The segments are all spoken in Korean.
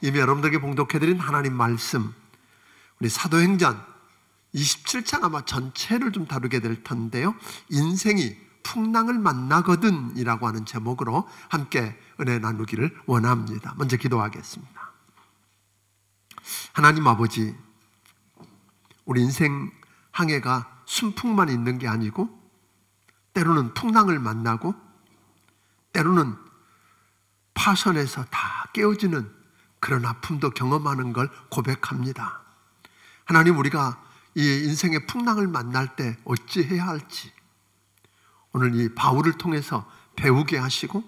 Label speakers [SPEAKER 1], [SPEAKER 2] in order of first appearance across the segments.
[SPEAKER 1] 이미 여러분들에게 봉독해드린 하나님 말씀, 우리 사도행전 27장 아마 전체를 좀 다루게 될 텐데요, 인생이 풍랑을 만나거든 이라고 하는 제목으로 함께 은혜 나누기를 원합니다. 먼저 기도하겠습니다. 하나님 아버지, 우리 인생 항해가 순풍만 있는 게 아니고 때로는 풍랑을 만나고 때로는 파선에서 다 깨어지는 그런 아픔도 경험하는 걸 고백합니다. 하나님, 우리가 이 인생의 풍랑을 만날 때 어찌해야 할지 오늘 이 바울을 통해서 배우게 하시고,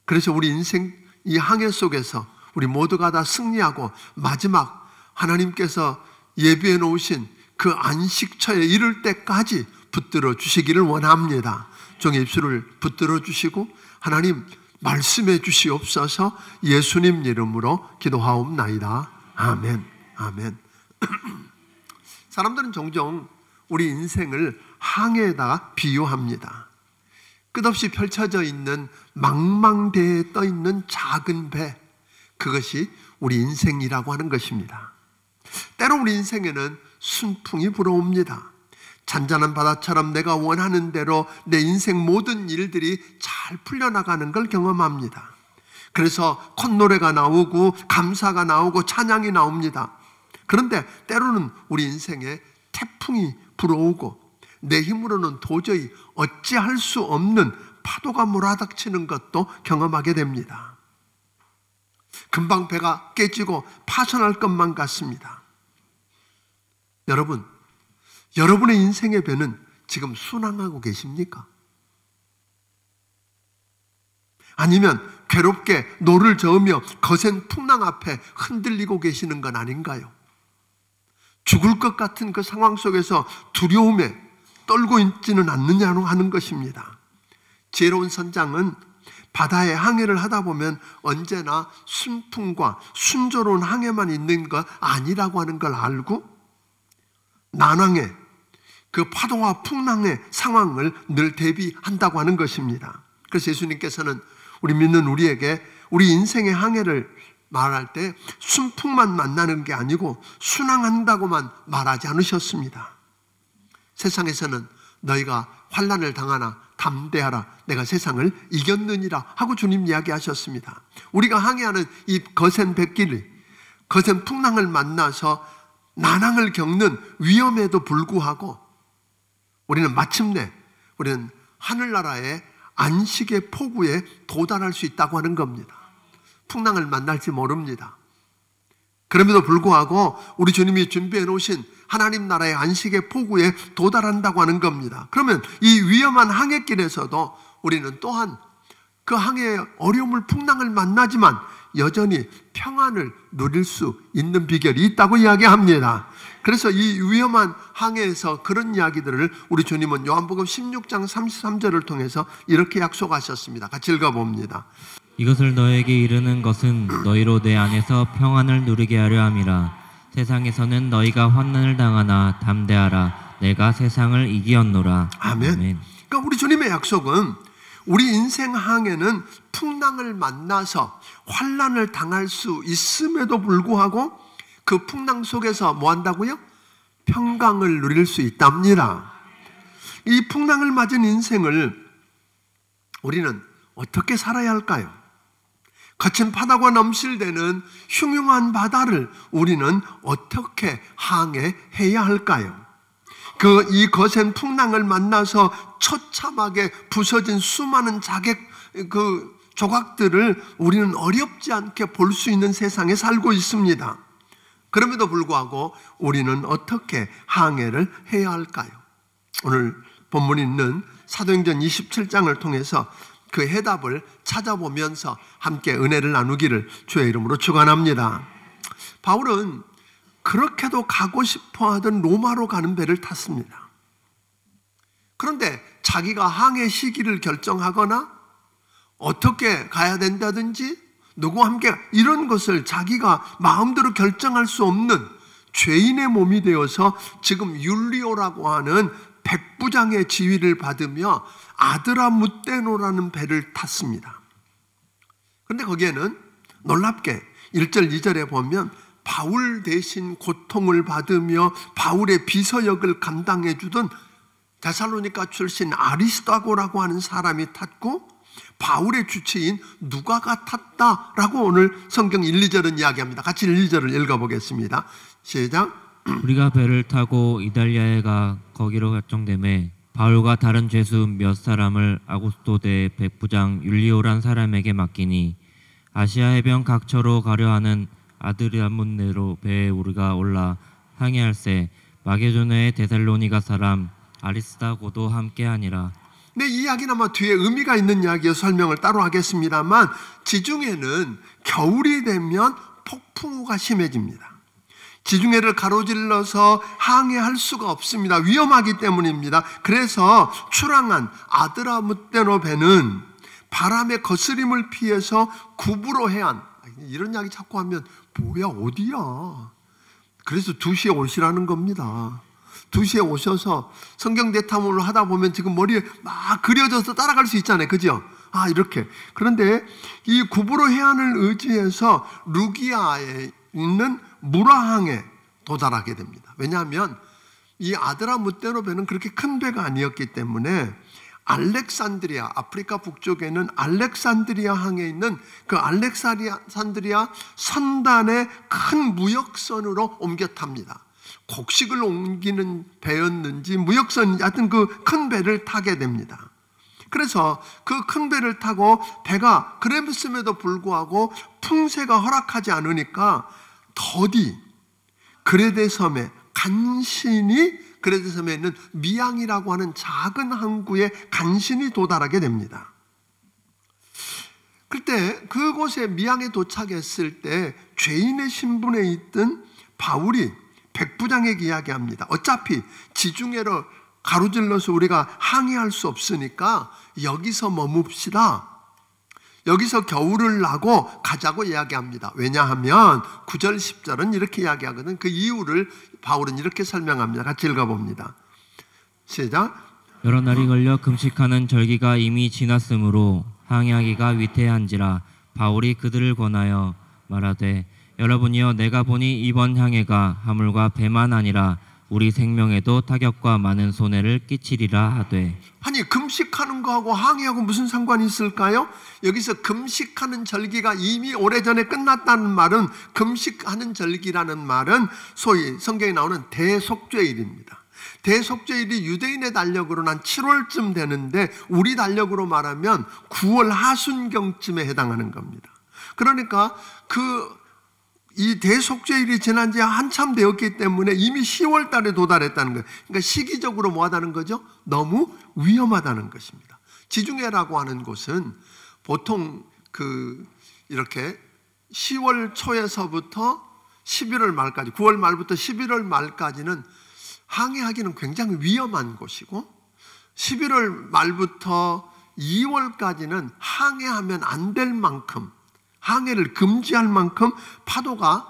[SPEAKER 1] 그래서 우리 인생 이 항해 속에서 우리 모두가 다 승리하고 마지막 하나님께서 예비해 놓으신 그 안식처에 이를 때까지 붙들어 주시기를 원합니다. 종의 입술을 붙들어 주시고 하나님 말씀해 주시옵소서. 예수님 이름으로 기도하옵나이다. 아멘. 아멘. 사람들은 종종 우리 인생을 항해에다가 비유합니다. 끝없이 펼쳐져 있는 망망대해에 떠 있는 작은 배, 그것이 우리 인생이라고 하는 것입니다. 때로 우리 인생에는 순풍이 불어옵니다. 잔잔한 바다처럼 내가 원하는 대로 내 인생 모든 일들이 잘 풀려나가는 걸 경험합니다. 그래서 콧노래가 나오고 감사가 나오고 찬양이 나옵니다. 그런데 때로는 우리 인생에 태풍이 불어오고 내 힘으로는 도저히 어찌할 수 없는 파도가 몰아닥치는 것도 경험하게 됩니다. 금방 배가 깨지고 파손할 것만 같습니다. 여러분, 여러분의 인생의 배는 지금 순항하고 계십니까? 아니면 괴롭게 노를 저으며 거센 풍랑 앞에 흔들리고 계시는 건 아닌가요? 죽을 것 같은 그 상황 속에서 두려움에 떨고 있지는 않느냐고 하는 것입니다. 지혜로운 선장은 바다에 항해를 하다 보면 언제나 순풍과 순조로운 항해만 있는 것 아니라고 하는 걸 알고 난항에, 그 파도와 풍랑의 상황을 늘 대비한다고 하는 것입니다. 그래서 예수님께서는 우리 믿는 우리에게 우리 인생의 항해를 말할 때 순풍만 만나는 게 아니고 순항한다고만 말하지 않으셨습니다. 세상에서는 너희가 환난을 당하나 담대하라, 내가 세상을 이겼느니라 하고 주님 이야기하셨습니다. 우리가 항해하는 이 거센 뱃길이, 거센 풍랑을 만나서 난항을 겪는 위험에도 불구하고 우리는 마침내 우리는 하늘나라의 안식의 포구에 도달할 수 있다고 하는 겁니다. 풍랑을 만날지 모릅니다. 그럼에도 불구하고 우리 주님이 준비해 놓으신 하나님 나라의 안식의 포구에 도달한다고 하는 겁니다. 그러면 이 위험한 항해길에서도 우리는 또한 그 항해의 어려움을, 풍랑을 만나지만 여전히 평안을 누릴 수 있는 비결이 있다고 이야기합니다. 그래서 이 위험한 항해에서 그런 이야기들을 우리 주님은 요한복음 16장 33절을 통해서 이렇게 약속하셨습니다. 같이 읽어봅니다.
[SPEAKER 2] 이것을 너에게 이르는 것은 너희로 내 안에서 평안을 누리게 하려 함이라. 세상에서는 너희가 환난을 당하나 담대하라, 내가 세상을 이기었노라.
[SPEAKER 1] 아멘.
[SPEAKER 2] 아멘.
[SPEAKER 1] 그러니까 우리 주님의 약속은 우리 인생 항해는 풍랑을 만나서 환난을 당할 수 있음에도 불구하고 그 풍랑 속에서 뭐 한다고요? 평강을 누릴 수 있답니다. 이 풍랑을 맞은 인생을 우리는 어떻게 살아야 할까요? 거친 바다가 넘실대는 흉흉한 바다를 우리는 어떻게 항해해야 할까요? 이 거센 풍랑을 만나서 처참하게 부서진 수많은 조각들을 우리는 어렵지 않게 볼 수 있는 세상에 살고 있습니다. 그럼에도 불구하고 우리는 어떻게 항해를 해야 할까요? 오늘 본문에 있는 사도행전 27장을 통해서 그 해답을 찾아보면서 함께 은혜를 나누기를 주의 이름으로 축원합니다. 바울은 그렇게도 가고 싶어 하던 로마로 가는 배를 탔습니다. 그런데 자기가 항해 시기를 결정하거나 어떻게 가야 된다든지 누구와 함께 이런 것을 자기가 마음대로 결정할 수 없는 죄인의 몸이 되어서 지금 율리오라고 하는 백부장의 지휘를 받으며 아드라무떼노라는 배를 탔습니다. 그런데 거기에는 놀랍게 1절 2절에 보면 바울 대신 고통을 받으며 바울의 비서역을 감당해 주던 데살로니가 출신 아리스다고라고 하는 사람이 탔고 바울의 주치인 누가가 탔다라고 오늘 성경 1, 2절은 이야기합니다. 같이 1, 2절을 읽어보겠습니다. 시작.
[SPEAKER 2] 우리가 배를 타고 이달리아에 가 거기로 결정되매 바울과 다른 죄수 몇 사람을 아구스도 대 백부장 율리오란 사람에게 맡기니 아시아 해변 각처로 가려 하는 아드리아문네로 배에 우리가 올라 항해할세 마게도냐의 데살로니가 사람 아리스다고도 함께하니라.
[SPEAKER 1] 네, 이 이야기는 아마 뒤에 의미가 있는 이야기여서 설명을 따로 하겠습니다만 지중해는 겨울이 되면 폭풍우가 심해집니다. 지중해를 가로질러서 항해할 수가 없습니다. 위험하기 때문입니다. 그래서 출항한 아드라무떼노 배는 바람의 거스림을 피해서 구부로 해안, 이런 이야기 자꾸 하면 뭐야 어디야? 그래서 2시에 오시라는 겁니다. 2시에 오셔서 성경 대탐을 하다 보면 지금 머리에 막 그려져서 따라갈 수 있잖아요. 그죠? 이렇게. 그런데 이 구부로 해안을 의지해서 루기아에 있는 무라항에 도달하게 됩니다. 왜냐하면 이 아드라무떼노 배는 그렇게 큰 배가 아니었기 때문에 알렉산드리아, 아프리카 북쪽에는 알렉산드리아 항에 있는 그 알렉산드리아 선단의 큰 무역선으로 옮겨 탑니다. 곡식을 옮기는 배였는지 무역선인지 하여튼 그 큰 배를 타게 됩니다. 그래서 그 큰 배를 타고 배가 그랬음에도 불구하고 풍세가 허락하지 않으니까 더디 그레데 섬에 간신히 그레데 섬에 있는 미양이라고 하는 작은 항구에 간신히 도달하게 됩니다. 그때 그곳에 미양에 도착했을 때 죄인의 신분에 있던 바울이 백부장에게 이야기합니다. 어차피 지중해로 가로질러서 우리가 항해할 수 없으니까 여기서 머뭅시다. 여기서 겨울을 나고 가자고 이야기합니다. 왜냐하면 9절 10절은 이렇게 이야기하거든. 그 이유를 바울은 이렇게 설명합니다. 같이 읽어봅니다. 시작.
[SPEAKER 2] 여러 날이 걸려 금식하는 절기가 이미 지났으므로 항해하기가 위태한지라 바울이 그들을 권하여 말하되 여러분이여 내가 보니 이번 항해가 화물과 배만 아니라 우리 생명에도 타격과 많은 손해를 끼치리라 하되.
[SPEAKER 1] 아니 금식하는 거하고 항해하고 무슨 상관이 있을까요? 여기서 금식하는 절기가 이미 오래전에 끝났다는 말은, 금식하는 절기라는 말은 소위 성경에 나오는 대속죄일입니다. 대속죄일이 유대인의 달력으로는 한 7월쯤 되는데 우리 달력으로 말하면 9월 하순경쯤에 해당하는 겁니다. 그러니까 이 대속죄일이 지난 지 한참 되었기 때문에 이미 10월 달에 도달했다는 거예요. 그러니까 시기적으로 뭐하다는 거죠? 너무 위험하다는 것입니다. 지중해라고 하는 곳은 보통 이렇게 10월 초에서부터 11월 말까지, 9월 말부터 11월 말까지는 항해하기는 굉장히 위험한 곳이고 11월 말부터 2월까지는 항해하면 안 될 만큼, 항해를 금지할 만큼 파도가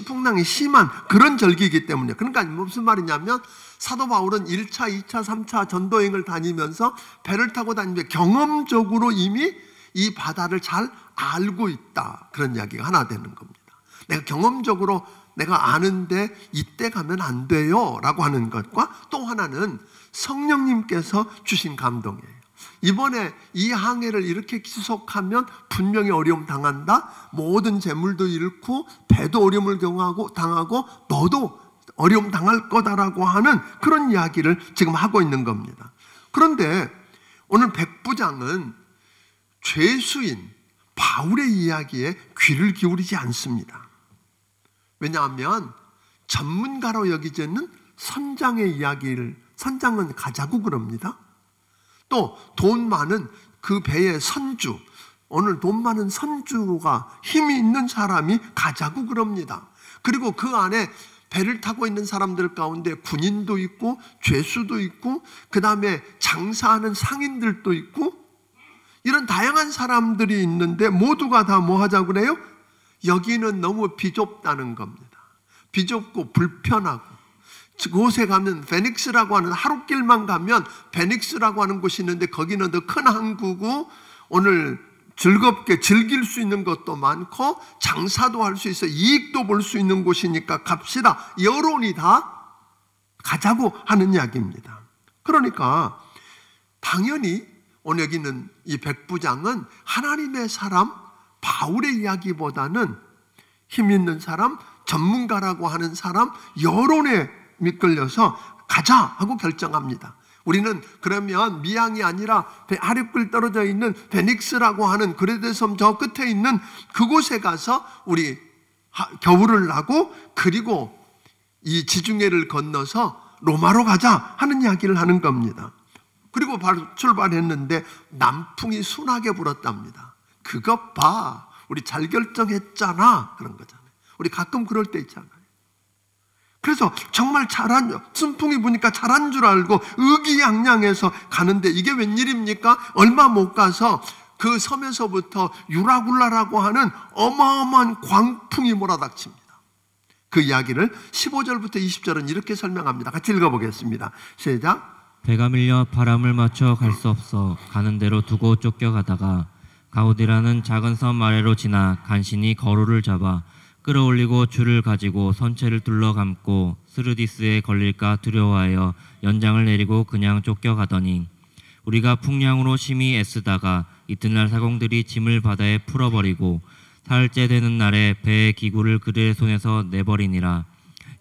[SPEAKER 1] 풍랑이 심한 그런 절기이기 때문에. 그러니까 무슨 말이냐면 사도 바울은 1차, 2차, 3차 전도행을 다니면서 배를 타고 다니면서 경험적으로 이미 이 바다를 잘 알고 있다, 그런 이야기가 하나 되는 겁니다. 내가 경험적으로 내가 아는데 이때 가면 안 돼요 라고 하는 것과, 또 하나는 성령님께서 주신 감동이에요. 이번에 이 항해를 이렇게 지속하면 분명히 어려움 당한다, 모든 재물도 잃고 배도 어려움을 당하고 너도 어려움 당할 거다라고 하는 그런 이야기를 지금 하고 있는 겁니다. 그런데 오늘 백부장은 죄수인 바울의 이야기에 귀를 기울이지 않습니다. 왜냐하면 전문가로 여기지는 선장의 이야기를, 선장은 가자고 그럽니다. 또 돈 많은 그 배의 선주, 오늘 돈 많은 선주가 힘이 있는 사람이 가자고 그럽니다. 그리고 그 안에 배를 타고 있는 사람들 가운데 군인도 있고 죄수도 있고 그 다음에 장사하는 상인들도 있고 이런 다양한 사람들이 있는데 모두가 다 뭐 하자고 그래요? 여기는 너무 비좁다는 겁니다. 비좁고 불편하고, 그곳에 가면 베닉스라고 하는, 하룻길만 가면 베닉스라고 하는 곳이 있는데 거기는 더 큰 항구고 오늘 즐겁게 즐길 수 있는 것도 많고 장사도 할 수 있어 이익도 볼 수 있는 곳이니까 갑시다. 여론이 다 가자고 하는 이야기입니다. 그러니까 당연히 오늘 여기 있는 이 백부장은 하나님의 사람 바울의 이야기보다는 힘 있는 사람, 전문가라고 하는 사람, 여론에 미끌려서 가자 하고 결정합니다. 우리는 그러면 미양이 아니라 하립굴 떨어져 있는 베닉스라고 하는 그레데 섬 저 끝에 있는 그곳에 가서 우리 겨울을 나고 그리고 이 지중해를 건너서 로마로 가자 하는 이야기를 하는 겁니다. 그리고 바로 출발했는데 남풍이 순하게 불었답니다. 그것 봐, 우리 잘 결정했잖아 그런 거잖아요. 우리 가끔 그럴 때 있잖아요. 그래서 정말 순풍이 부니까 잘한 줄 알고 의기양양해서 가는데 이게 웬일입니까? 얼마 못 가서 그 섬에서부터 유라굴라라고 하는 어마어마한 광풍이 몰아닥칩니다. 그 이야기를 15절부터 20절은 이렇게 설명합니다. 같이 읽어보겠습니다. 시작.
[SPEAKER 2] 배가 밀려 바람을 맞춰 갈 수 없어 가는 대로 두고 쫓겨가다가 가우디라는 작은 섬 아래로 지나 간신히 거루를 잡아 끌어올리고 줄을 가지고 선체를 둘러감고 스르디스에 걸릴까 두려워하여 연장을 내리고 그냥 쫓겨가더니 우리가 풍량으로 심히 애쓰다가 이튿날 사공들이 짐을 바다에 풀어버리고 사흘째 되는 날에 배의 기구를 그들의 손에서 내버리니라.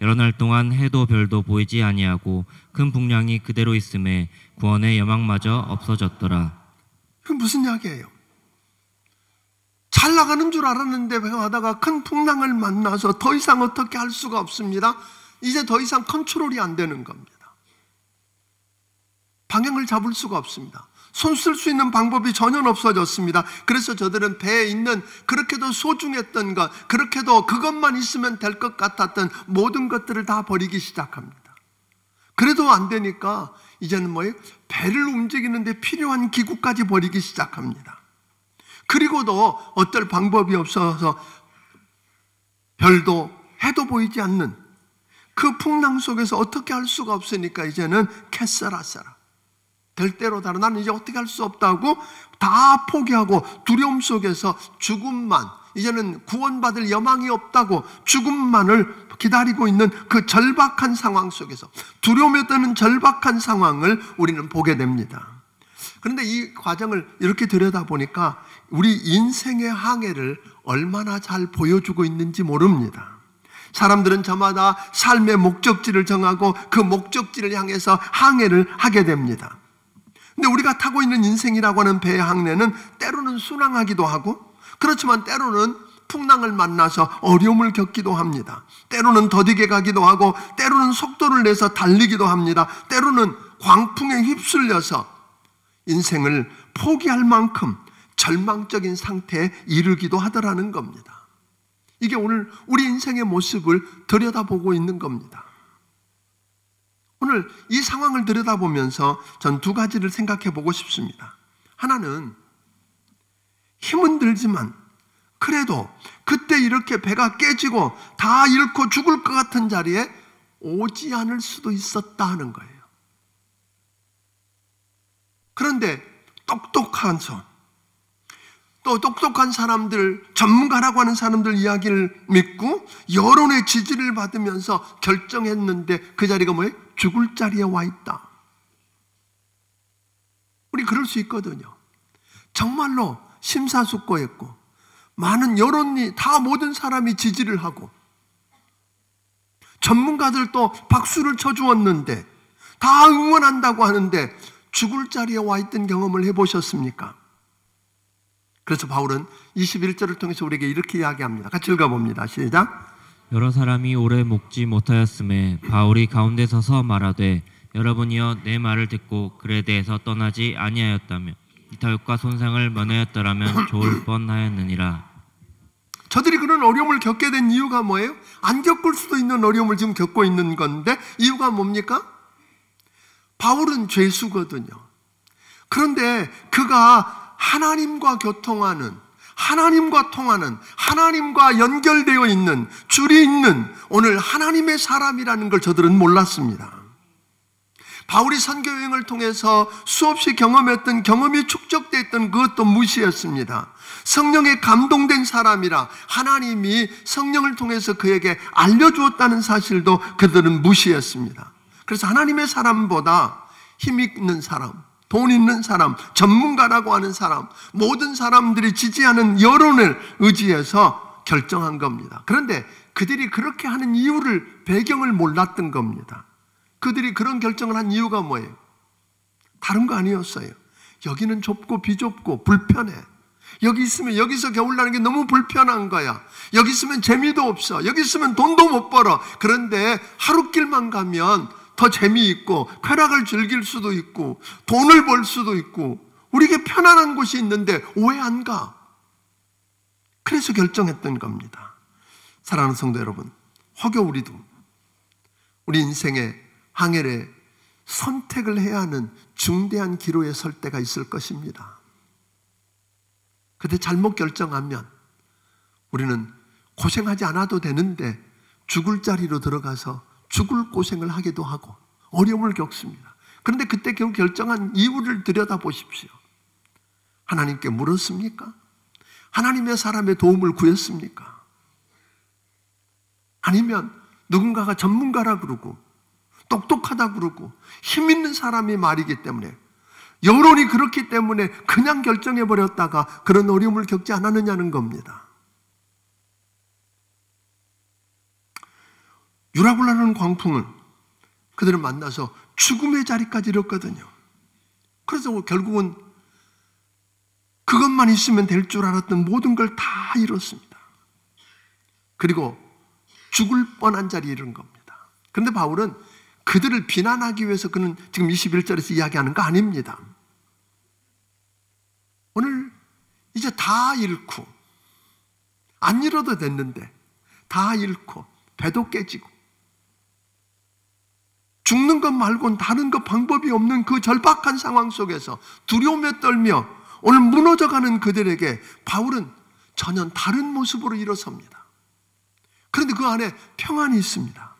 [SPEAKER 2] 여러 날 동안 해도 별도 보이지 아니하고 큰 풍량이 그대로 있음에 구원의 여망마저 없어졌더라.
[SPEAKER 1] 그게 무슨 이야기예요? 잘 나가는 줄 알았는데 배가 가다가 큰 풍랑을 만나서 더 이상 어떻게 할 수가 없습니다. 이제 더 이상 컨트롤이 안 되는 겁니다. 방향을 잡을 수가 없습니다. 손 쓸 수 있는 방법이 전혀 없어졌습니다. 그래서 저들은 배에 있는 그렇게도 소중했던 것, 그렇게도 그것만 있으면 될 것 같았던 모든 것들을 다 버리기 시작합니다. 그래도 안 되니까 이제는 뭐예요? 배를 움직이는데 필요한 기구까지 버리기 시작합니다. 그리고도 어떨 방법이 없어서 별도 해도 보이지 않는 그 풍랑 속에서 어떻게 할 수가 없으니까 이제는 캐사라사라 될 대로 다른 나는 이제 어떻게 할 수 없다고 다 포기하고 두려움 속에서 죽음만, 이제는 구원받을 여망이 없다고 죽음만을 기다리고 있는 그 절박한 상황 속에서 두려움에 떠는 절박한 상황을 우리는 보게 됩니다. 그런데 이 과정을 이렇게 들여다보니까 우리 인생의 항해를 얼마나 잘 보여주고 있는지 모릅니다. 사람들은 저마다 삶의 목적지를 정하고 그 목적지를 향해서 항해를 하게 됩니다. 근데 우리가 타고 있는 인생이라고 하는 배의 항해는 때로는 순항하기도 하고, 그렇지만 때로는 풍랑을 만나서 어려움을 겪기도 합니다. 때로는 더디게 가기도 하고, 때로는 속도를 내서 달리기도 합니다. 때로는 광풍에 휩쓸려서 인생을 포기할 만큼 절망적인 상태에 이르기도 하더라는 겁니다. 이게 오늘 우리 인생의 모습을 들여다보고 있는 겁니다. 오늘 이 상황을 들여다보면서 전 두 가지를 생각해 보고 싶습니다. 하나는 힘은 들지만 그래도 그때 이렇게 배가 깨지고 다 잃고 죽을 것 같은 자리에 오지 않을 수도 있었다 하는 거예요. 그런데 똑똑한 손, 또 똑똑한 사람들, 전문가라고 하는 사람들 이야기를 믿고 여론의 지지를 받으면서 결정했는데 그 자리가 뭐예요? 죽을 자리에 와 있다. 우리 그럴 수 있거든요. 정말로 심사숙고했고 많은 여론이 다 모든 사람이 지지를 하고 전문가들도 박수를 쳐주었는데 다 응원한다고 하는데 죽을 자리에 와 있던 경험을 해보셨습니까? 그래서 바울은 21절을 통해서 우리에게 이렇게 이야기합니다. 같이 읽어봅니다. 시작.
[SPEAKER 2] 여러 사람이 오래 목지 못하였음에 바울이 가운데 서서 말하되 여러분이여 내 말을 듣고 그레데에서 떠나지 아니하였다면 이타육과 손상을 면하였더라면 좋을 뻔하였느니라.
[SPEAKER 1] 저들이 그런 어려움을 겪게 된 이유가 뭐예요? 안 겪을 수도 있는 어려움을 지금 겪고 있는 건데 이유가 뭡니까? 바울은 죄수거든요. 그런데 그가 하나님과 교통하는, 하나님과 통하는, 하나님과 연결되어 있는, 줄이 있는 오늘 하나님의 사람이라는 걸 저들은 몰랐습니다. 바울이 선교 여행을 통해서 수없이 경험했던 경험이 축적되어 있던 그것도 무시했습니다. 성령에 감동된 사람이라 하나님이 성령을 통해서 그에게 알려주었다는 사실도 그들은 무시했습니다. 그래서 하나님의 사람보다 힘 있는 사람, 돈 있는 사람, 전문가라고 하는 사람, 모든 사람들이 지지하는 여론을 의지해서 결정한 겁니다. 그런데 그들이 그렇게 하는 이유를, 배경을 몰랐던 겁니다. 그들이 그런 결정을 한 이유가 뭐예요? 다른 거 아니었어요. 여기는 좁고 비좁고 불편해. 여기 있으면 여기서 겨울나는 게 너무 불편한 거야. 여기 있으면 재미도 없어. 여기 있으면 돈도 못 벌어. 그런데 하루길만 가면 더 재미있고 쾌락을 즐길 수도 있고 돈을 벌 수도 있고 우리에게 편안한 곳이 있는데 왜 안 가? 그래서 결정했던 겁니다. 사랑하는 성도 여러분, 혹여 우리도 우리 인생의 항해에 선택을 해야 하는 중대한 기로에 설 때가 있을 것입니다. 그때 잘못 결정하면 우리는 고생하지 않아도 되는데 죽을 자리로 들어가서 죽을 고생을 하기도 하고 어려움을 겪습니다. 그런데 그때 결국 결정한 이유를 들여다보십시오. 하나님께 물었습니까? 하나님의 사람의 도움을 구했습니까? 아니면 누군가가 전문가라 그러고 똑똑하다 그러고 힘 있는 사람이 말이기 때문에 여론이 그렇기 때문에 그냥 결정해버렸다가 그런 어려움을 겪지 않았느냐는 겁니다. 유라굴라라는 광풍을 그들은 만나서 죽음의 자리까지 이뤘거든요. 그래서 결국은 그것만 있으면 될 줄 알았던 모든 걸 다 이뤘습니다. 그리고 죽을 뻔한 자리에 이른 겁니다. 그런데 바울은 그들을 비난하기 위해서 그는 지금 21절에서 이야기하는 거 아닙니다. 오늘 이제 다 잃고 안 잃어도 됐는데 다 잃고 배도 깨지고 죽는 것 말고는 다른 것 방법이 없는 그 절박한 상황 속에서 두려움에 떨며 오늘 무너져가는 그들에게 바울은 전혀 다른 모습으로 일어섭니다. 그런데 그 안에 평안이 있습니다.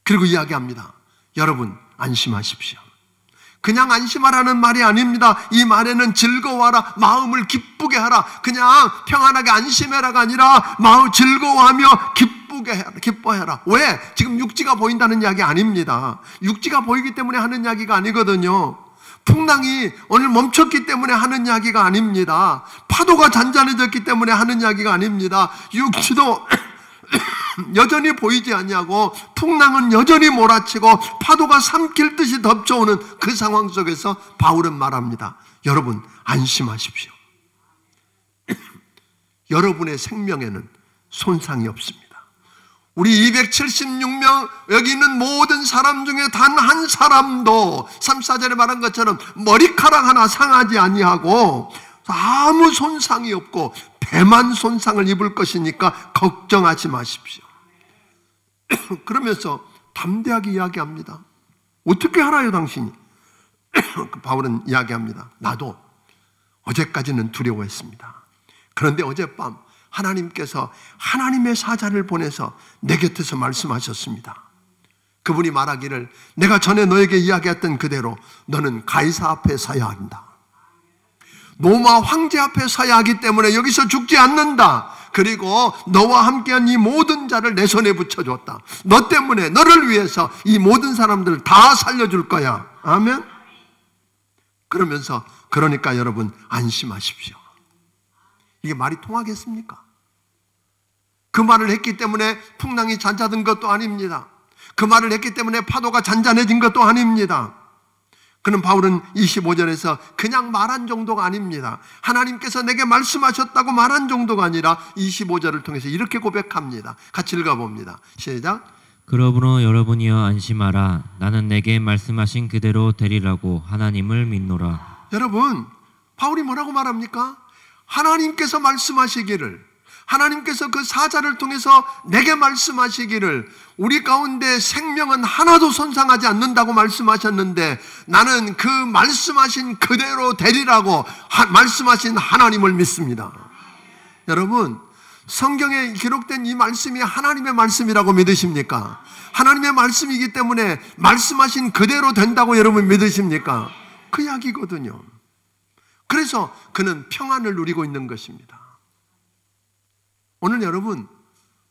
[SPEAKER 1] 그리고 이야기합니다. 여러분 안심하십시오. 그냥 안심하라는 말이 아닙니다. 이 말에는 즐거워하라, 마음을 기쁘게 하라, 그냥 평안하게 안심해라가 아니라 마음 즐거워하며 기뻐해라. 왜? 지금 육지가 보인다는 이야기 아닙니다. 육지가 보이기 때문에 하는 이야기가 아니거든요. 풍랑이 오늘 멈췄기 때문에 하는 이야기가 아닙니다. 파도가 잔잔해졌기 때문에 하는 이야기가 아닙니다. 육지도 여전히 보이지 않냐고 풍랑은 여전히 몰아치고 파도가 삼킬 듯이 덮쳐오는 그 상황 속에서 바울은 말합니다. 여러분 안심하십시오. 여러분의 생명에는 손상이 없습니다. 우리 276명 여기 있는 모든 사람 중에 단 한 사람도 3, 4절에 말한 것처럼 머리카락 하나 상하지 아니하고 아무 손상이 없고 배만 손상을 입을 것이니까 걱정하지 마십시오. 그러면서 담대하게 이야기합니다. 어떻게 알아요 당신이? 바울은 이야기합니다. 나도 어제까지는 두려워했습니다. 그런데 어젯밤 하나님께서 하나님의 사자를 보내서 내 곁에서 말씀하셨습니다. 그분이 말하기를 내가 전에 너에게 이야기했던 그대로 너는 가이사 앞에 서야 한다. 로마 황제 앞에 서야 하기 때문에 여기서 죽지 않는다. 그리고 너와 함께한 이 모든 자를 내 손에 붙여줬다. 너 때문에 너를 위해서 이 모든 사람들을 다 살려줄 거야. 아멘. 그러면서 그러니까 여러분 안심하십시오. 이게 말이 통하겠습니까? 그 말을 했기 때문에 풍랑이 잦아든 것도 아닙니다. 그 말을 했기 때문에 파도가 잔잔해진 것도 아닙니다. 그는 바울은 25절에서 그냥 말한 정도가 아닙니다. 하나님께서 내게 말씀하셨다고 말한 정도가 아니라 25절을 통해서 이렇게 고백합니다. 같이 읽어봅니다. 시작.
[SPEAKER 2] 그러므로 여러분이여 안심하라. 나는 내게 말씀하신 그대로 되리라고 하나님을 믿노라.
[SPEAKER 1] 여러분 바울이 뭐라고 말합니까? 하나님께서 말씀하시기를, 하나님께서 그 사자를 통해서 내게 말씀하시기를 우리 가운데 생명은 하나도 손상하지 않는다고 말씀하셨는데 나는 그 말씀하신 그대로 되리라고 말씀하신 하나님을 믿습니다. 여러분 성경에 기록된 이 말씀이 하나님의 말씀이라고 믿으십니까? 하나님의 말씀이기 때문에 말씀하신 그대로 된다고 여러분 믿으십니까? 그 이야기거든요. 그래서 그는 평안을 누리고 있는 것입니다. 오늘 여러분,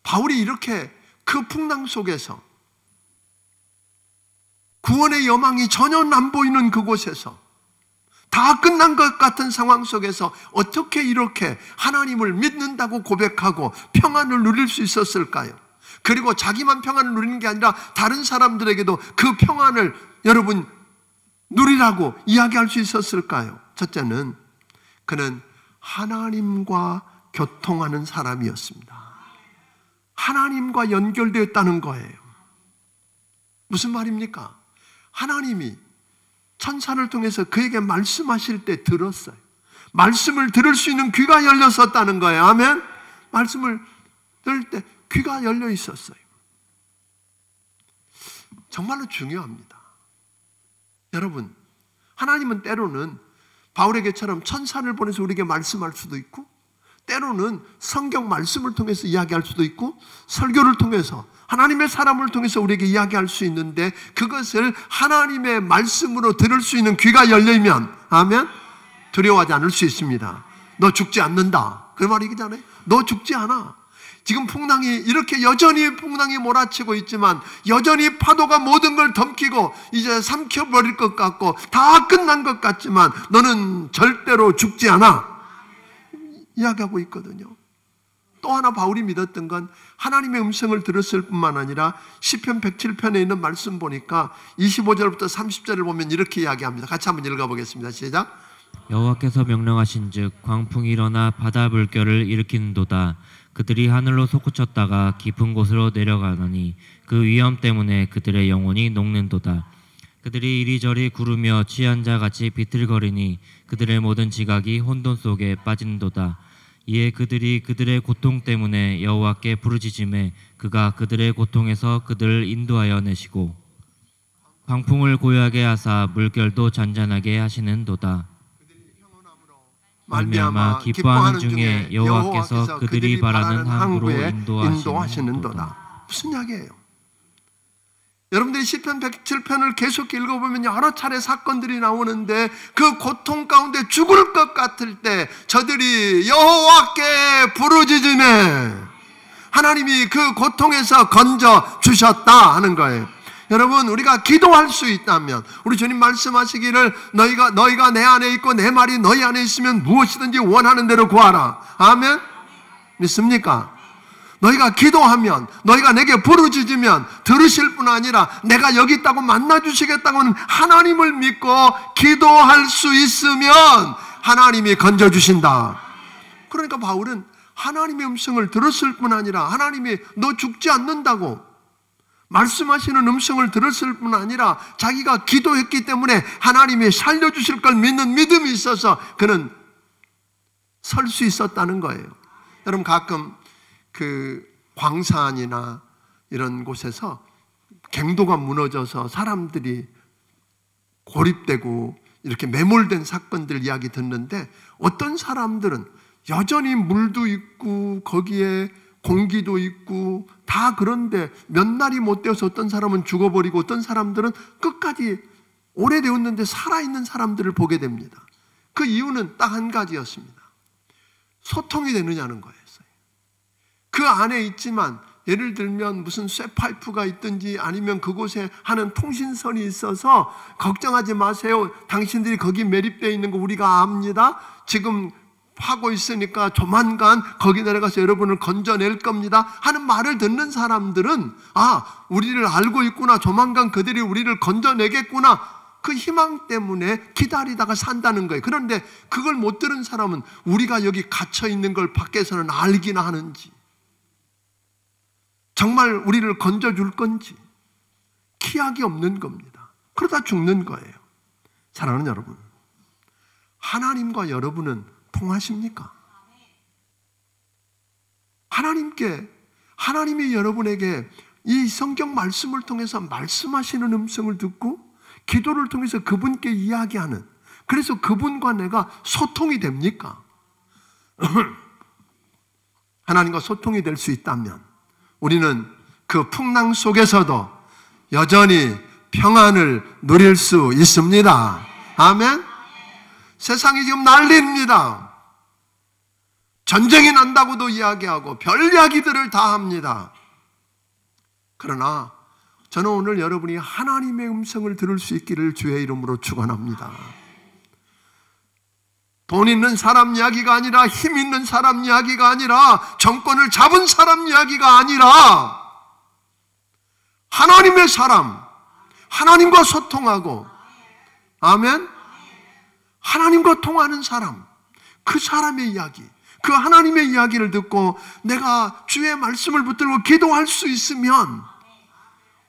[SPEAKER 1] 바울이 이렇게 그 풍랑 속에서 구원의 여망이 전혀 안 보이는 그곳에서 다 끝난 것 같은 상황 속에서 어떻게 이렇게 하나님을 믿는다고 고백하고 평안을 누릴 수 있었을까요? 그리고 자기만 평안을 누리는 게 아니라 다른 사람들에게도 그 평안을 여러분 누리라고 이야기할 수 있었을까요? 첫째는 그는 하나님과 교통하는 사람이었습니다. 하나님과 연결되었다는 거예요. 무슨 말입니까? 하나님이 천사를 통해서 그에게 말씀하실 때 들었어요. 말씀을 들을 수 있는 귀가 열렸었다는 거예요. 아멘? 말씀을 들을 때 귀가 열려 있었어요. 정말로 중요합니다. 여러분, 하나님은 때로는 바울에게처럼 천사를 보내서 우리에게 말씀할 수도 있고, 때로는 성경 말씀을 통해서 이야기할 수도 있고, 설교를 통해서 하나님의 사람을 통해서 우리에게 이야기할 수 있는데, 그것을 하나님의 말씀으로 들을 수 있는 귀가 열리면, 아멘? 두려워하지 않을 수 있습니다. 너 죽지 않는다. 그 말이잖아요. 너 죽지 않아. 지금 풍랑이 이렇게 여전히 풍랑이 몰아치고 있지만, 여전히 파도가 모든 걸 덮히고 이제 삼켜버릴 것 같고 다 끝난 것 같지만 너는 절대로 죽지 않아. 이야기하고 있거든요. 또 하나 바울이 믿었던 건 하나님의 음성을 들었을 뿐만 아니라 시편 107편에 있는 말씀 보니까 25절부터 30절을 보면 이렇게 이야기합니다. 같이 한번 읽어보겠습니다. 시작.
[SPEAKER 2] 여호와께서 명령하신즉 광풍이 일어나 바다 물결을 일으키는도다. 그들이 하늘로 솟구쳤다가 깊은 곳으로 내려가더니 그 위험 때문에 그들의 영혼이 녹는도다. 그들이 이리저리 구르며 취한 자같이 비틀거리니 그들의 모든 지각이 혼돈 속에 빠지는도다. 이에 그들이 그들의 고통 때문에 여호와께 부르짖음에 그가 그들의 고통에서 그들을 인도하여 내시고 광풍을 고요하게 하사 물결도 잔잔하게 하시는도다. 말미암아 기뻐하는 중에 여호와께서 그들이 바라는 항구로 인도하시는도다.
[SPEAKER 1] 무슨 이야기예요? 여러분들이 시편 107편을 계속 읽어보면 여러 차례 사건들이 나오는데, 그 고통 가운데 죽을 것 같을 때 저들이 여호와께 부르짖으매 하나님이 그 고통에서 건져 주셨다 하는 거예요. 여러분, 우리가 기도할 수 있다면, 우리 주님 말씀하시기를 너희가 내 안에 있고 내 말이 너희 안에 있으면 무엇이든지 원하는 대로 구하라. 아멘? 믿습니까? 너희가 기도하면, 너희가 내게 부르짖으면 들으실 뿐 아니라 내가 여기 있다고 만나주시겠다고는 하나님을 믿고 기도할 수 있으면 하나님이 건져주신다. 그러니까 바울은 하나님의 음성을 들었을 뿐 아니라 하나님이 너 죽지 않는다고 말씀하시는 음성을 들었을 뿐 아니라 자기가 기도했기 때문에 하나님이 살려주실 걸 믿는 믿음이 있어서 그는 설 수 있었다는 거예요. 여러분, 가끔 그 광산이나 이런 곳에서 갱도가 무너져서 사람들이 고립되고 이렇게 매몰된 사건들 이야기 듣는데, 어떤 사람들은 여전히 물도 있고 거기에 공기도 있고 다 그런데 몇 날이 못 되어서 어떤 사람은 죽어버리고 어떤 사람들은 끝까지 오래되었는데 살아있는 사람들을 보게 됩니다. 그 이유는 딱 한 가지였습니다. 소통이 되느냐는 거였어요. 그 안에 있지만 예를 들면 무슨 쇠파이프가 있든지 아니면 그곳에 하는 통신선이 있어서 걱정하지 마세요. 당신들이 거기 매립되어 있는 거 우리가 압니다. 지금 하고 있으니까 조만간 거기 내려가서 여러분을 건져낼 겁니다 하는 말을 듣는 사람들은 우리를 알고 있구나, 조만간 그들이 우리를 건져내겠구나, 그 희망 때문에 기다리다가 산다는 거예요. 그런데 그걸 못 들은 사람은 우리가 여기 갇혀 있는 걸 밖에서는 알기나 하는지, 정말 우리를 건져줄 건지 기약이 없는 겁니다. 그러다 죽는 거예요. 사랑하는 여러분, 하나님과 여러분은 통하십니까? 하나님이 여러분에게 이 성경 말씀을 통해서 말씀하시는 음성을 듣고 기도를 통해서 그분께 이야기하는, 그래서 그분과 내가 소통이 됩니까? 하나님과 소통이 될 수 있다면 우리는 그 풍랑 속에서도 여전히 평안을 누릴 수 있습니다. 아멘. 세상이 지금 난리입니다. 전쟁이 난다고도 이야기하고 별 이야기들을 다 합니다. 그러나 저는 오늘 여러분이 하나님의 음성을 들을 수 있기를 주의 이름으로 축원합니다. 돈 있는 사람 이야기가 아니라, 힘 있는 사람 이야기가 아니라, 정권을 잡은 사람 이야기가 아니라, 하나님의 사람, 하나님과 소통하고, 아멘? 하나님과 통하는 사람, 그 사람의 이야기, 그 하나님의 이야기를 듣고 내가 주의 말씀을 붙들고 기도할 수 있으면,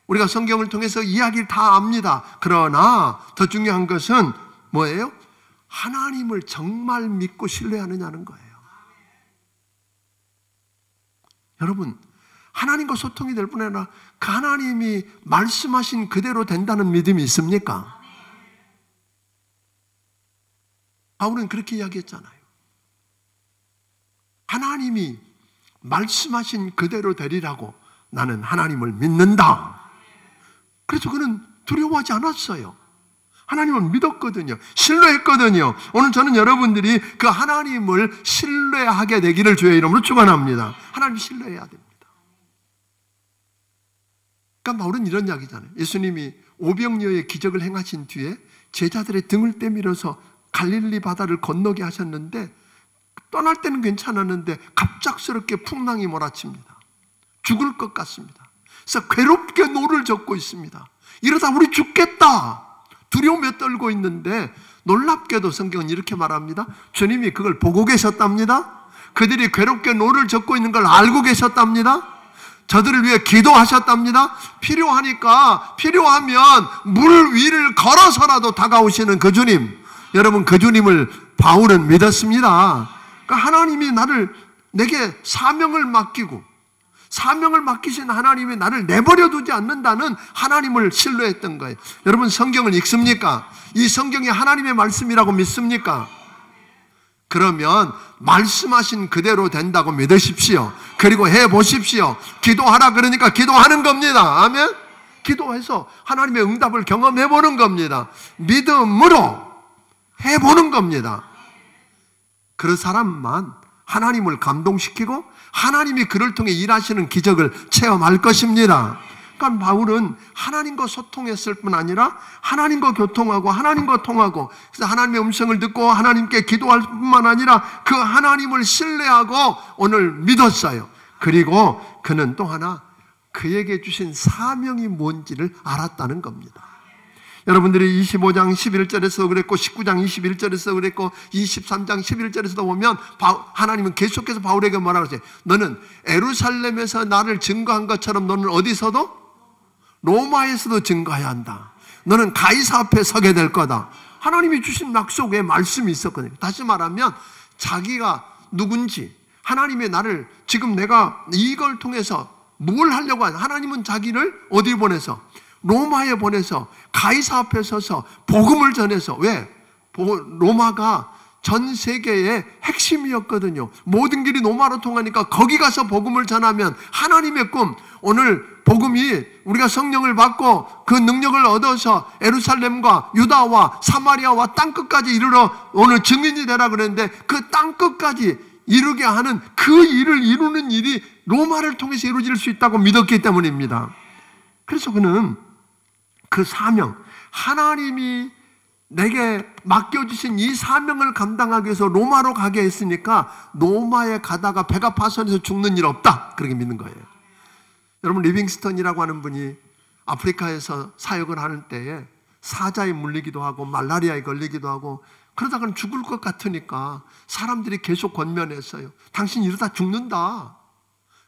[SPEAKER 1] 우리가 성경을 통해서 이야기를 다 압니다. 그러나 더 중요한 것은 뭐예요? 하나님을 정말 믿고 신뢰하느냐는 거예요. 여러분, 하나님과 소통이 될 뿐 아니라 그 하나님이 말씀하신 그대로 된다는 믿음이 있습니까? 바울은 그렇게 이야기했잖아요. 하나님이 말씀하신 그대로 되리라고 나는 하나님을 믿는다. 그래서 그는 두려워하지 않았어요. 하나님을 믿었거든요. 신뢰했거든요. 오늘 저는 여러분들이 그 하나님을 신뢰하게 되기를 주의 이름으로 축원합니다. 하나님 신뢰해야 됩니다. 그러니까 바울은 이런 이야기잖아요. 예수님이 오병이어의 기적을 행하신 뒤에 제자들의 등을 떼밀어서 갈릴리 바다를 건너게 하셨는데, 떠날 때는 괜찮았는데 갑작스럽게 풍랑이 몰아칩니다. 죽을 것 같습니다. 그래서 괴롭게 노를 젓고 있습니다. 이러다 우리 죽겠다 두려움에 떨고 있는데, 놀랍게도 성경은 이렇게 말합니다. 주님이 그걸 보고 계셨답니다. 그들이 괴롭게 노를 젓고 있는 걸 알고 계셨답니다. 저들을 위해 기도하셨답니다. 필요하면 물 위를 걸어서라도 다가오시는 그 주님, 여러분, 그 주님을 바울은 믿었습니다. 그러니까 하나님이 내게 사명을 맡기고, 사명을 맡기신 하나님이 나를 내버려 두지 않는다는 하나님을 신뢰했던 거예요. 여러분, 성경을 읽습니까? 이 성경이 하나님의 말씀이라고 믿습니까? 그러면 말씀하신 그대로 된다고 믿으십시오. 그리고 해보십시오. 기도하라 그러니까 기도하는 겁니다. 아멘? 기도해서 하나님의 응답을 경험해보는 겁니다. 믿음으로 해보는 겁니다. 그 사람만 하나님을 감동시키고 하나님이 그를 통해 일하시는 기적을 체험할 것입니다. 그러니까 바울은 하나님과 소통했을 뿐 아니라 하나님과 교통하고 하나님과 통하고, 그래서 하나님의 음성을 듣고 하나님께 기도할 뿐만 아니라 그 하나님을 신뢰하고 오늘 믿었어요. 그리고 그는 또 하나 그에게 주신 사명이 뭔지를 알았다는 겁니다. 여러분들이 25장 11절에서 그랬고 19장 21절에서 그랬고 23장 11절에서도 보면 하나님은 계속해서 바울에게 뭐라고 하세요? 너는 예루살렘에서 나를 증거한 것처럼 너는 어디서도? 로마에서도 증거해야 한다. 너는 가이사 앞에 서게 될 거다. 하나님이 주신 약속에 말씀이 있었거든요. 다시 말하면 자기가 누군지, 하나님의 나를 지금 내가 이걸 통해서 뭘 하려고 하냐, 하나님은 자기를 어디 보내서? 로마에 보내서 가이사 앞에 서서 복음을 전해서, 왜? 로마가 전 세계의 핵심이었거든요. 모든 길이 로마로 통하니까 거기 가서 복음을 전하면 하나님의 꿈, 오늘 복음이 우리가 성령을 받고 그 능력을 얻어서 예루살렘과 유다와 사마리아와 땅끝까지 이르러 오늘 증인이 되라 그랬는데, 그 땅끝까지 이루게 하는 그 일을 이루는 일이 로마를 통해서 이루어질 수 있다고 믿었기 때문입니다. 그래서 그는 그 사명, 하나님이 내게 맡겨주신 이 사명을 감당하기 위해서 로마로 가게 했으니까 로마에 가다가 배가 파손해서 죽는 일 없다, 그렇게 믿는 거예요. 여러분, 리빙스턴이라고 하는 분이 아프리카에서 사역을 하는 때에 사자에 물리기도 하고 말라리아에 걸리기도 하고 그러다가는 죽을 것 같으니까 사람들이 계속 권면했어요. 당신 이러다 죽는다.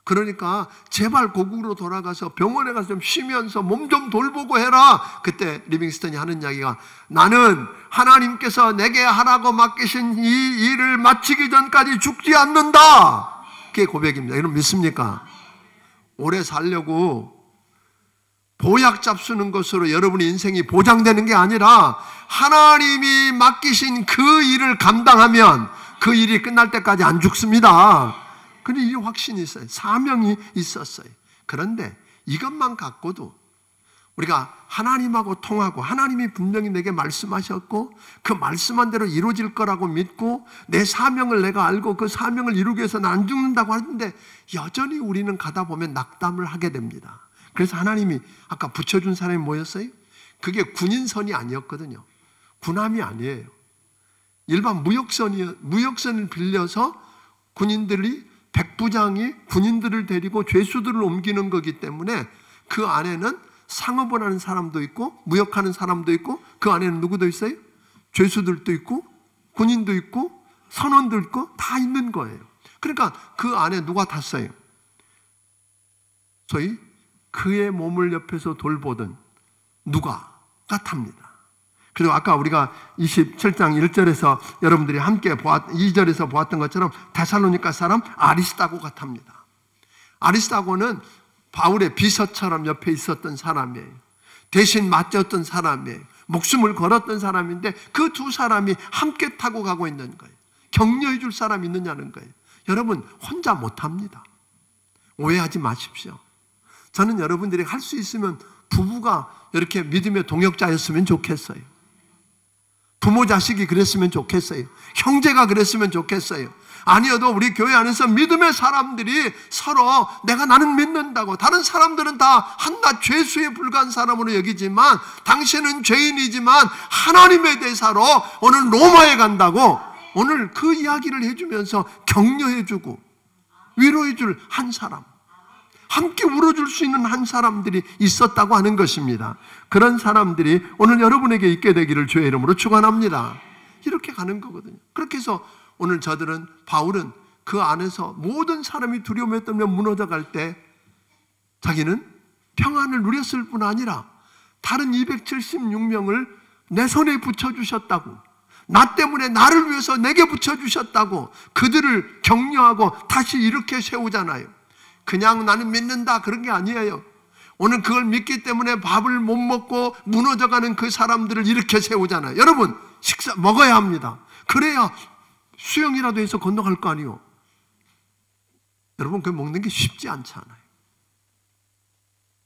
[SPEAKER 1] 그러니까 제발 고국으로 돌아가서 병원에 가서 좀 쉬면서 몸 좀 돌보고 해라. 그때 리빙스턴이 하는 이야기가, 나는 하나님께서 내게 하라고 맡기신 이 일을 마치기 전까지 죽지 않는다. 그게 고백입니다. 여러분 믿습니까? 오래 살려고 보약 잡수는 것으로 여러분의 인생이 보장되는 게 아니라 하나님이 맡기신 그 일을 감당하면 그 일이 끝날 때까지 안 죽습니다. 그런데 이 확신이 있어요. 사명이 있었어요. 그런데 이것만 갖고도 우리가 하나님하고 통하고 하나님이 분명히 내게 말씀하셨고 그 말씀한 대로 이루어질 거라고 믿고 내 사명을 내가 알고 그 사명을 이루기 위해서는 안 죽는다고 하는데 여전히 우리는 가다 보면 낙담을 하게 됩니다. 그래서 하나님이 아까 붙여준 사람이 뭐였어요? 그게 군인선이 아니었거든요. 군함이 아니에요. 일반 무역선을 빌려서 군인들이 백부장이 군인들을 데리고 죄수들을 옮기는 거기 때문에 그 안에는 상업을 하는 사람도 있고 무역하는 사람도 있고 그 안에는 누구도 있어요? 죄수들도 있고 군인도 있고 선원도 있고 다 있는 거예요. 그러니까 그 안에 누가 탔어요? 소위 그의 몸을 옆에서 돌보던 누가가 탑니다. 그리고 아까 우리가 27장 1절에서 여러분들이 함께 2절에서 보았던 것처럼 데살로니가 사람 아리스다고가 탑니다. 아리스다고는 바울의 비서처럼 옆에 있었던 사람이에요. 대신 맡겼던 사람이에요. 목숨을 걸었던 사람인데 그 두 사람이 함께 타고 가고 있는 거예요. 격려해 줄 사람이 있느냐는 거예요. 여러분 혼자 못합니다. 오해하지 마십시오. 저는 여러분들이 할 수 있으면 부부가 이렇게 믿음의 동역자였으면 좋겠어요. 부모 자식이 그랬으면 좋겠어요. 형제가 그랬으면 좋겠어요. 아니어도 우리 교회 안에서 믿음의 사람들이 서로 나는 믿는다고, 다른 사람들은 다 한낱 죄수에 불과한 사람으로 여기지만 당신은 죄인이지만 하나님의 대사로 오늘 로마에 간다고 오늘 그 이야기를 해주면서 격려해주고 위로해줄 한 사람, 함께 울어줄 수 있는 한 사람들이 있었다고 하는 것입니다. 그런 사람들이 오늘 여러분에게 있게 되기를 주의 이름으로 축원합니다. 이렇게 가는 거거든요. 그렇게 해서 오늘 바울은 그 안에서 모든 사람이 두려움에 떨며 무너져 갈 때 자기는 평안을 누렸을 뿐 아니라 다른 276명을 내 손에 붙여주셨다고, 나 때문에 나를 위해서 내게 붙여주셨다고 그들을 격려하고 다시 이렇게 세우잖아요. 그냥 나는 믿는다 그런 게 아니에요. 오늘 그걸 믿기 때문에 밥을 못 먹고 무너져가는 그 사람들을 이렇게 세우잖아요. 여러분 식사 먹어야 합니다. 그래야 수영이라도 해서 건너갈 거 아니에요. 여러분 그 먹는 게 쉽지 않잖아요.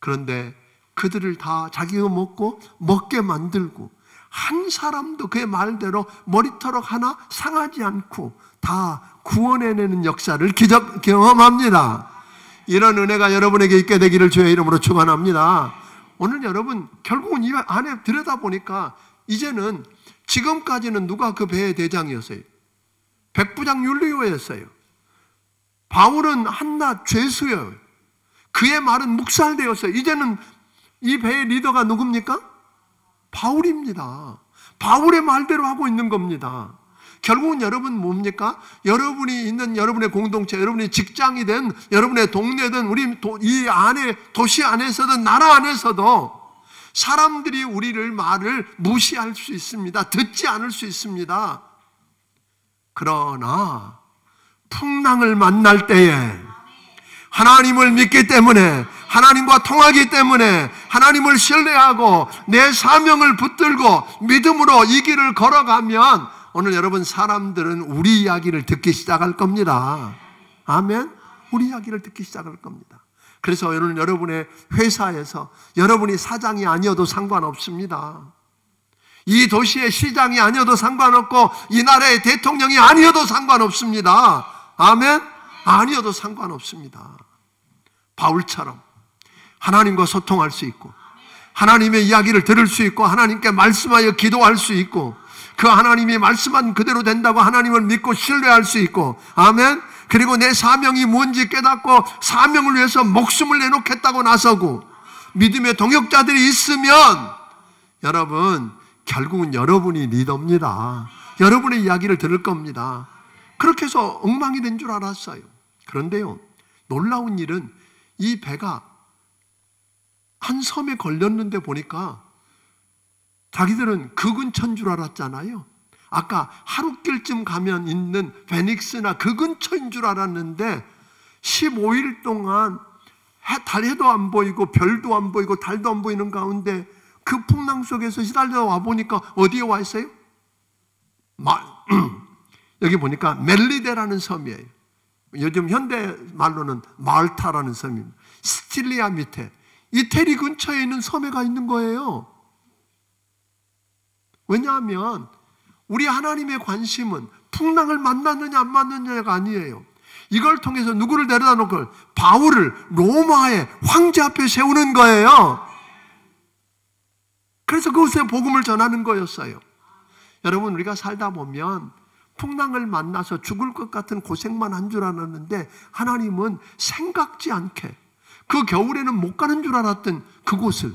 [SPEAKER 1] 그런데 그들을 다 자기가 먹고 먹게 만들고 한 사람도 그의 말대로 머리털ок 하나 상하지 않고 다 구원해내는 역사를 경험합니다. 이런 은혜가 여러분에게 있게 되기를 주의 이름으로 축원합니다. 오늘 여러분 결국은 이 안에 들여다보니까 이제는 지금까지는 누가 그 배의 대장이었어요? 백부장 율리오였어요. 바울은 한낱 죄수예요. 그의 말은 묵살되었어요. 이제는 이 배의 리더가 누굽니까? 바울입니다. 바울의 말대로 하고 있는 겁니다. 결국은 여러분 뭡니까? 여러분이 있는 여러분의 공동체, 여러분의 직장이든 여러분의 동네든 우리 이 안에 도시 안에서든 나라 안에서도 사람들이 우리를 말을 무시할 수 있습니다. 듣지 않을 수 있습니다. 그러나 풍랑을 만날 때에 하나님을 믿기 때문에, 하나님과 통하기 때문에, 하나님을 신뢰하고 내 사명을 붙들고 믿음으로 이 길을 걸어가면 오늘 여러분 사람들은 우리 이야기를 듣기 시작할 겁니다. 아멘? 우리 이야기를 듣기 시작할 겁니다. 그래서 오늘 여러분의 회사에서 여러분이 사장이 아니어도 상관없습니다. 이 도시의 시장이 아니어도 상관없고 이 나라의 대통령이 아니어도 상관없습니다. 아멘? 아니어도 상관없습니다. 바울처럼 하나님과 소통할 수 있고 하나님의 이야기를 들을 수 있고 하나님께 말씀하여 기도할 수 있고 그 하나님이 말씀한 그대로 된다고 하나님을 믿고 신뢰할 수 있고, 아멘? 그리고 내 사명이 뭔지 깨닫고 사명을 위해서 목숨을 내놓겠다고 나서고 믿음의 동역자들이 있으면 여러분 결국은 여러분이 리더입니다. 여러분의 이야기를 들을 겁니다. 그렇게 해서 엉망이 된 줄 알았어요. 그런데요, 놀라운 일은 이 배가 한 섬에 걸렸는데 보니까 자기들은 그 근처인 줄 알았잖아요. 아까 하룻길쯤 가면 있는 베닉스나 그 근처인 줄 알았는데 15일 동안 해도 안 보이고 별도 안 보이고 달도 안 보이는 가운데 그 풍랑 속에서 시달려 와보니까 어디에 와 있어요? 여기 보니까 멜리데라는 섬이에요. 요즘 현대 말로는 말타라는 섬입니다. 시칠리아 밑에 이태리 근처에 있는 섬에가 있는 거예요. 왜냐하면 우리 하나님의 관심은 풍랑을 만났느냐 안 만났느냐가 아니에요. 이걸 통해서 누구를 데려다 놓고 바울을 로마의 황제 앞에 세우는 거예요. 그래서 그곳에 복음을 전하는 거였어요. 여러분, 우리가 살다 보면 풍랑을 만나서 죽을 것 같은 고생만 한 줄 알았는데 하나님은 생각지 않게 그 겨울에는 못 가는 줄 알았던 그곳을,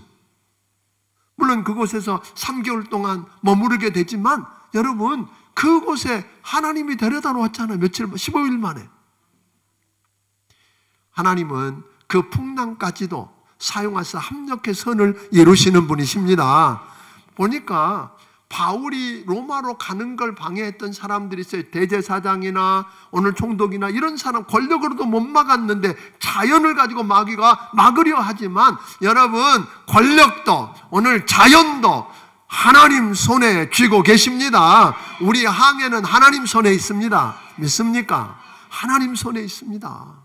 [SPEAKER 1] 물론 그곳에서 3개월 동안 머무르게 되지만 여러분, 그곳에 하나님이 데려다 놓았잖아요. 며칠, 15일 만에. 하나님은 그 풍랑까지도 사용해서 합력의 선을 이루시는 분이십니다. 보니까 바울이 로마로 가는 걸 방해했던 사람들이 있어요. 대제사장이나 오늘 총독이나 이런 사람 권력으로도 못 막았는데 자연을 가지고 막으려 하지만 여러분, 권력도 오늘 자연도 하나님 손에 쥐고 계십니다. 우리 항해는 하나님 손에 있습니다. 믿습니까? 하나님 손에 있습니다.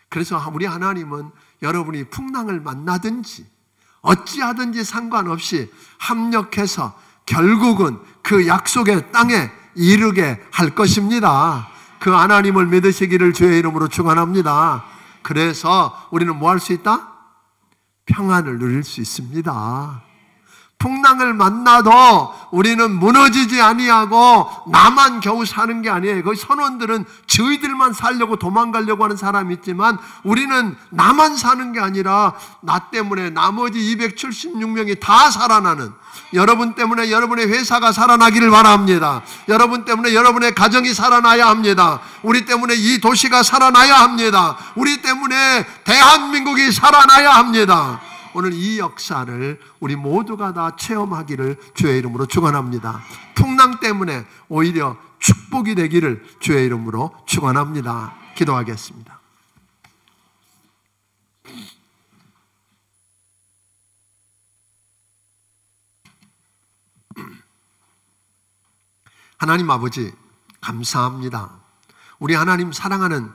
[SPEAKER 1] 그래서 우리 하나님은 여러분이 풍랑을 만나든지 어찌하든지 상관없이 합력해서 결국은 그 약속의 땅에 이르게 할 것입니다. 그 하나님을 믿으시기를 주의 이름으로 축원합니다. 그래서 우리는 뭐 할 수 있다? 평안을 누릴 수 있습니다. 풍랑을 만나도 우리는 무너지지 아니하고 나만 겨우 사는 게 아니에요. 그 선원들은 저희들만 살려고 도망가려고 하는 사람이 있지만 우리는 나만 사는 게 아니라 나 때문에 나머지 276명이 다 살아나는, 여러분 때문에 여러분의 회사가 살아나기를 바랍니다. 여러분 때문에 여러분의 가정이 살아나야 합니다. 우리 때문에 이 도시가 살아나야 합니다. 우리 때문에 대한민국이 살아나야 합니다. 오늘 이 역사를 우리 모두가 다 체험하기를 주의 이름으로 축원합니다. 풍랑 때문에 오히려 축복이 되기를 주의 이름으로 축원합니다. 기도하겠습니다. 하나님 아버지, 감사합니다. 우리 하나님 사랑하는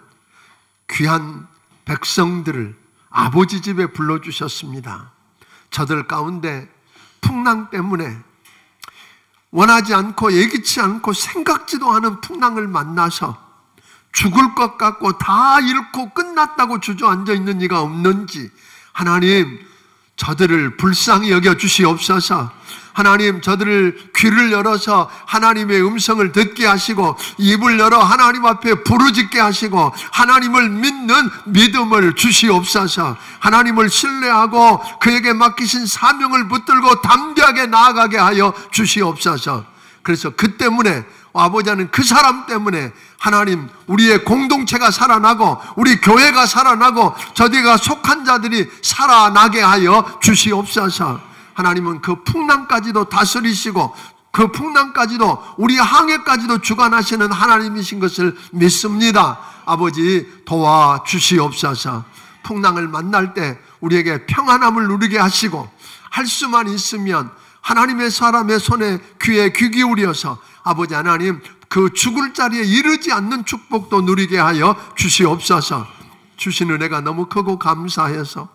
[SPEAKER 1] 귀한 백성들을 아버지 집에 불러주셨습니다. 저들 가운데 풍랑 때문에 원하지 않고 예기치 않고 생각지도 않은 풍랑을 만나서 죽을 것 같고 다 잃고 끝났다고 주저앉아 있는 이가 없는지 하나님, 저들을 불쌍히 여겨 주시옵소서. 하나님, 저들을 귀를 열어서 하나님의 음성을 듣게 하시고 입을 열어 하나님 앞에 부르짖게 하시고 하나님을 믿는 믿음을 주시옵소서. 하나님을 신뢰하고 그에게 맡기신 사명을 붙들고 담대하게 나아가게 하여 주시옵소서. 그래서 그 때문에 아버지 하는 그 사람 때문에 하나님, 우리의 공동체가 살아나고 우리 교회가 살아나고 저희가 속한 자들이 살아나게 하여 주시옵소서. 하나님은 그 풍랑까지도 다스리시고 그 풍랑까지도 우리 항해까지도 주관하시는 하나님이신 것을 믿습니다. 아버지, 도와주시옵소서. 풍랑을 만날 때 우리에게 평안함을 누리게 하시고 할 수만 있으면 하나님의 사람의 손에 귀에 귀 기울여서 아버지 하나님, 그 죽을 자리에 이르지 않는 축복도 누리게 하여 주시옵소서. 주신 은혜가 너무 크고 감사해서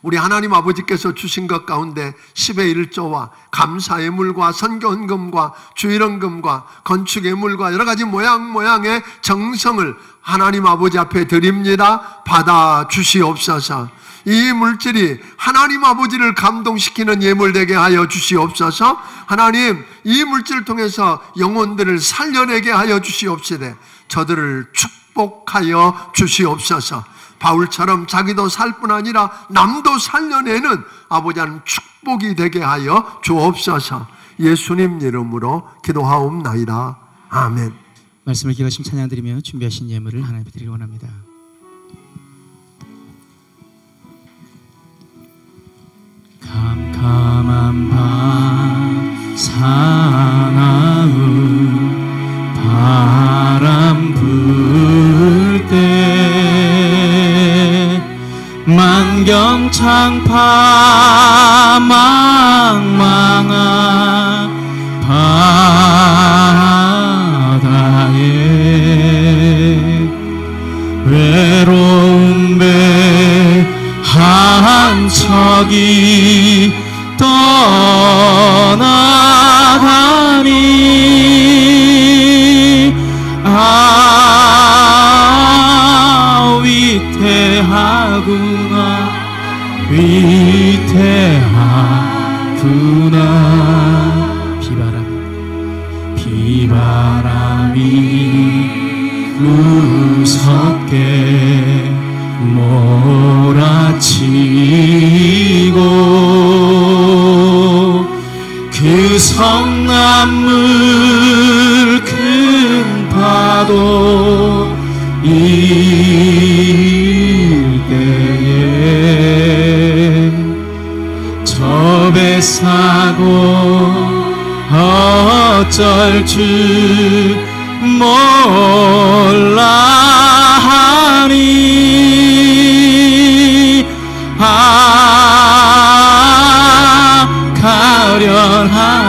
[SPEAKER 1] 우리 하나님 아버지께서 주신 것 가운데 10의 1조와 감사의 물과 선교헌금과 주일헌금과 건축의 물과 여러 가지 모양의 정성을 하나님 아버지 앞에 드립니다. 받아 주시옵소서. 이 물질이 하나님 아버지를 감동시키는 예물되게 하여 주시옵소서. 하나님, 이 물질을 통해서 영혼들을 살려내게 하여 주시옵시되 저들을 축복하여 주시옵소서. 바울처럼 자기도 살 뿐 아니라 남도 살려내는 아버지 하나님 축복이 되게 하여 주옵소서. 예수님 이름으로 기도하옵나이다. 아멘.
[SPEAKER 3] 말씀을 기억하시면 찬양드리며 준비하신 예물을 하나님께 드리기 원합니다. 캄캄한 밤 사나운 바람 불 때 만경창파 망망한 바다에 외로운 배 한 척이 떠나가니 위태하구나 위태하구나 비바람이 무섭게 몰아치고 그 성난물 큰 파도 일때에 저 배 사고 어쩔 줄 몰라 하니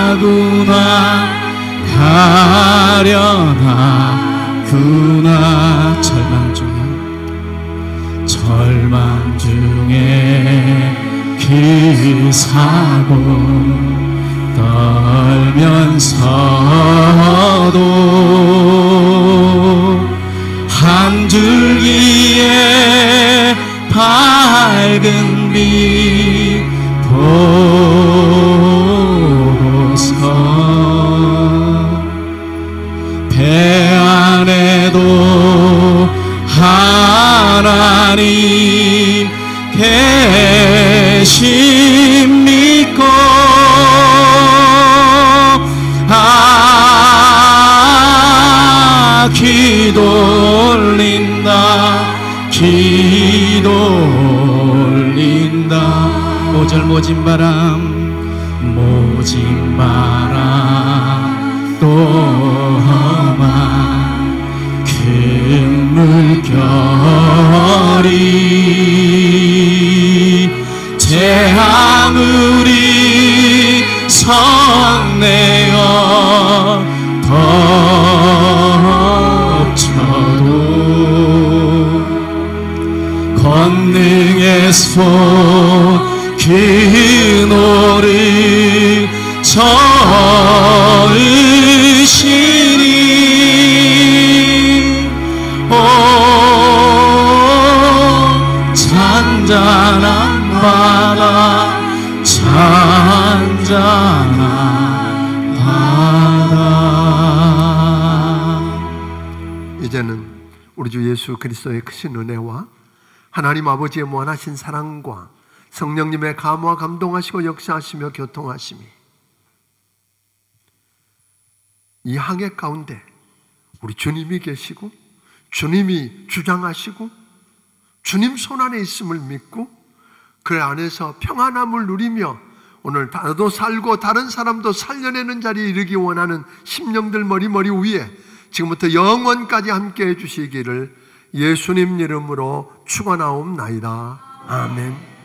[SPEAKER 3] 가련하구나 절망 중에 그 사고 떨면서도 한 줄기의 밝은 빛 보고서 배 안에도 하나님 계심 믿고 기도 올린다 오절 모진 바람 또 험한 큰 물결이 제 아무리 성내어 덮쳐도 권능의 손 그 노를 저으시니 오 잔잔한 바다
[SPEAKER 1] 이제는 우리 주 예수 그리스도의 크신 은혜와 하나님 아버지의 무한하신 사랑과 성령님의 감화 감동하시고 역사하시며 교통하심이 이 항해 가운데 우리 주님이 계시고 주님이 주장하시고 주님 손안에 있음을 믿고 그 안에서 평안함을 누리며 오늘 나도 살고 다른 사람도 살려내는 자리에 이르기 원하는 심령들 머리 위에 지금부터 영원까지 함께 해주시기를 예수님 이름으로 축원하옵나이다. 아멘.